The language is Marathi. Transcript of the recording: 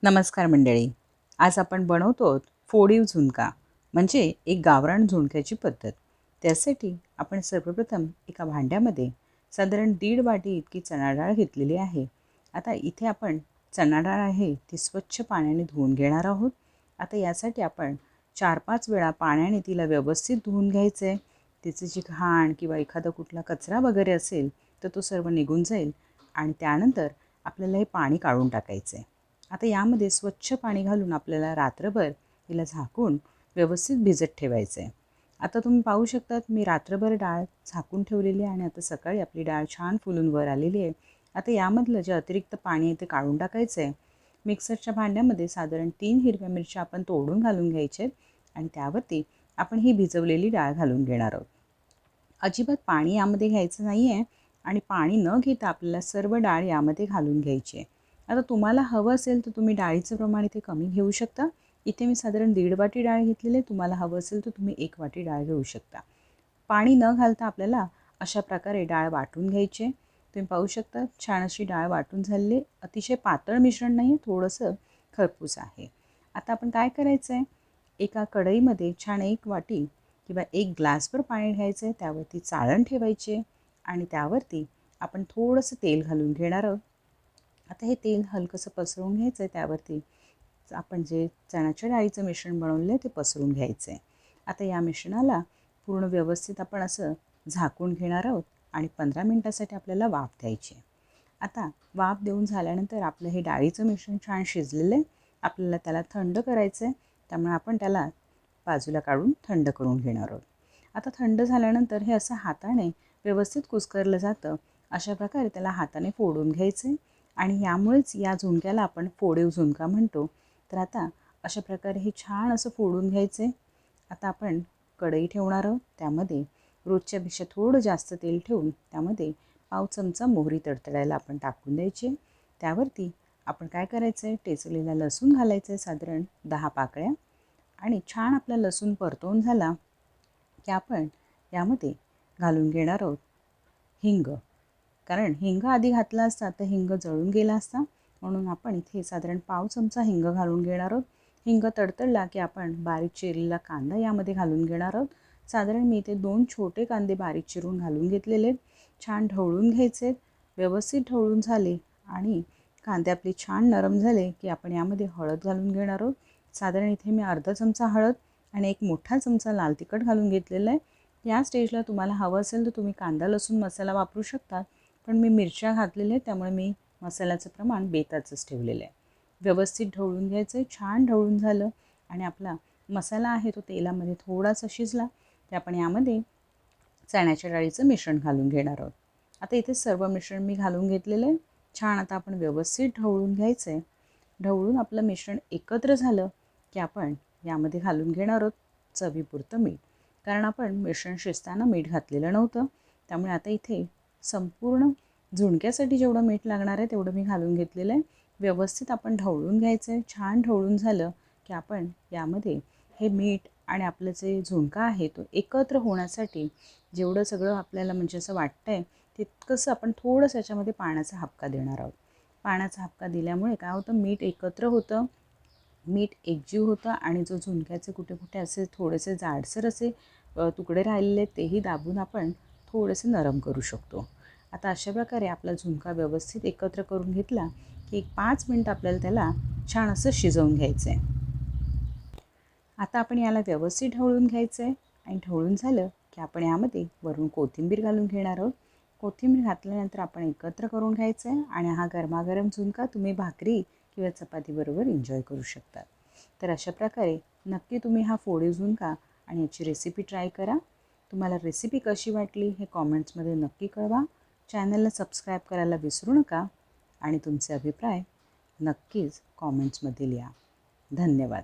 नमस्कार मंडळी. आज आपण बनवतो फोडीव झुणका, म्हणजे एक गावरान झुणक्याची पद्धत. त्यासाठी आपण सर्वप्रथम एका भांड्यामध्ये साधारण 1.5 वाटी इतकी चणा डाळ घेतलेली आहे. आता इथे आपण चणा डाळ आहे ती स्वच्छ पाण्याने धुवून घेणार आहोत. आता यासाठी आपण 4-5 वेळा पाण्याने तिला व्यवस्थित धुवून घ्यायचं आहे. तिची जी घाण किंवा एखादा कुठला कचरा वगैरे असेल तर तो सर्व निघून जाईल आणि त्यानंतर आपल्याला हे पाणी काढून टाकायचं आहे. आता यामध्ये स्वच्छ पाणी घालून आपल्याला रात्रभर तिला झाकून व्यवस्थित भिजत ठेवायचं आहे. आता तुम्ही पाहू शकतात मी रात्रभर डाळ झाकून ठेवलेली आहे आणि आता सकाळी आपली डाळ छान फुलून वर आलेली आहे. आता यामधलं जे अतिरिक्त पाणी आहे ते काढून टाकायचं आहे. मिक्सरच्या भांड्यामध्ये साधारण 3 हिरव्या मिरच्या आपण तोडून घालून घ्यायचे आणि त्यावरती आपण ही भिजवलेली डाळ घालून घेणार आहोत. अजिबात पाणी यामध्ये घ्यायचं नाही आहे आणि पाणी न घेता आपल्याला सर्व डाळ यामध्ये घालून घ्यायची आहे. आता तुम्हाला हवं असेल तर तुम्ही डाळीचं प्रमाण इथे कमी घेऊ शकता. इथे मी साधारण 1.5 वाटी डाळ घेतलेली आहे. तुम्हाला हवं असेल तर तुम्ही 1 वाटी डाळ घेऊ शकता. पाणी न घालता आपल्याला अशा प्रकारे डाळ वाटून घ्यायची आहे. तुम्ही पाहू शकता छान अशी डाळ वाटून झालेली. अतिशय पातळ मिश्रण नाही आहे, थोडंसं खरपूस आहे. आता आपण काय करायचं आहे, एका कढईमध्ये छान 1 वाटी किंवा 1 ग्लासभर पाणी घ्यायचं आहे. त्यावरती चाळण ठेवायचे आणि त्यावरती आपण थोडंसं तेल घालून घेणार आहोत. आता हे तेल हलकंसं पसरवून घ्यायचं आहे. त्यावरती आपण जे चण्याच्या डाळीचं मिश्रण बनवलेलं आहे ते पसरून घ्यायचं आहे. आता या मिश्रणाला पूर्ण व्यवस्थित आपण असं झाकून घेणार आहोत आणि 15 मिनटासाठी आपल्याला वाफ द्यायची आहे. आता वाफ देऊन झाल्यानंतर आपलं हे डाळीचं मिश्रण छान शिजलेलं आहे. आपल्याला त्याला थंड करायचं आहे. त्यामुळे आपण त्याला बाजूला काढून थंड करून घेणार आहोत. आता थंड झाल्यानंतर हे असं हाताने व्यवस्थित कुस्करलं जातं. अशा प्रकारे त्याला हाताने फोडून घ्यायचं आहे आणि यामुळेच या झुणक्याला आपण फोडीव झुणका म्हणतो. तर आता अशा प्रकारे हे छान असं फोडून घ्यायचं आहे. आता आपण कढई ठेवणार आहोत. त्यामध्ये रोजच्यापेक्षा थोडं जास्त तेल ठेवून त्यामध्ये पाव चमचा मोहरी तडतडायला आपण टाकून द्यायची. त्यावरती आपण काय करायचं आहे, ठेचलेला लसूण घालायचं आहे साधारण 10 पाकळ्या आणि छान आपला लसूण परतवून झाला की आपण यामध्ये घालून घेणार आहोत हिंग. कारण हिंग आधी घातला असता तर हिंग जळून गेला असता, म्हणून आपण इथे साधारण पाव चमचा हिंग घालून घेणार आहोत. हिंग तडतडला की आपण बारीक चिरलेला कांदा यामध्ये घालून घेणार आहोत. साधारण मी इथे 2 छोटे कांदे बारीक चिरून घालून घेतलेले. छान ढवळून घ्यायचे. व्यवस्थित ढवळून झाले आणि कांदे आपले छान नरम झाले की आपण यामध्ये हळद घालून घेणार आहोत. साधारण इथे मी अर्धा चमचा हळद आणि 1 मोठा चमचा लाल तिखट घालून घेतलेलं आहे. या स्टेजला तुम्हाला हवं असेल तर तुम्ही कांदा लसूण मसाला वापरू शकता, पण मी मिरच्या घातलेल्या आहेत त्यामुळे मी मसाल्याचं प्रमाण बेताचंच ठेवलेलं आहे. व्यवस्थित ढवळून घ्यायचं आहे. छान ढवळून झालं आणि आपला मसाला आहे तो तेलामध्ये थोडासा शिजला की आपण यामध्ये चण्याच्या डाळीचं मिश्रण घालून घेणार आहोत. आता इथे सर्व मिश्रण मी घालून घेतलेलं आहे. छान आता आपण व्यवस्थित ढवळून घ्यायचं आहे. ढवळून आपलं मिश्रण एकत्र झालं की आपण यामध्ये घालून घेणार आहोत चवीपुरतं मीठ. कारण आपण मिश्रण शिजताना मीठ घातलेलं नव्हतं, त्यामुळे आता इथे संपूर्ण झुणक्यासाठी जेवढं मीठ लागणार आहे तेवढं मी घालून घेतलेलं आहे. व्यवस्थित आपण ढवळून घ्यायचं आहे. छान ढवळून झालं की आपण यामध्ये हे मीठ आणि आपलं जे झुणका आहे तो एकत्र होण्यासाठी जेवढं सगळं आपल्याला म्हणजे असं वाटतं आहे तितकंसं आपण थोडंसं याच्यामध्ये पाण्याचा हापका देणार आहोत. पाण्याचा हापका दिल्यामुळे काय होतं, मीठ एकत्र होतं, मीठ एकजीव होतं आणि जो झुणक्याचे कुठे कुठे असे थोडेसे जाडसर असे तुकडे राहिलेले तेही दाबून आपण थोडेसे नरम करू शकतो. आता अशा प्रकारे आपला झुणका व्यवस्थित एकत्र करून घेतला की 5 मिनटं आपल्याला त्याला छान असं शिजवून घ्यायचं आहे. आता आपण याला व्यवस्थित ढवळून घ्यायचं आहे आणि ढवळून झालं की आपण यामध्ये वरून कोथिंबीर घालून घेणार आहोत. कोथिंबीर घातल्यानंतर आपण एकत्र करून घ्यायचं आहे आणि हा गरमागरम झुणका तुम्ही भाकरी किंवा चपातीबरोबर एन्जॉय करू शकता. तर अशा प्रकारे नक्की तुम्ही हा फोडीव झुणका आणि याची रेसिपी ट्राय करा. तुम्हाला रेसिपी कशी वाटली हे कॉमेंट्समध्ये नक्की कळवा. चॅनलला सबस्क्राईब करायला विसरू नका आणि तुमचे अभिप्राय नक्कीच कॉमेंट्समध्ये लिहा. धन्यवाद.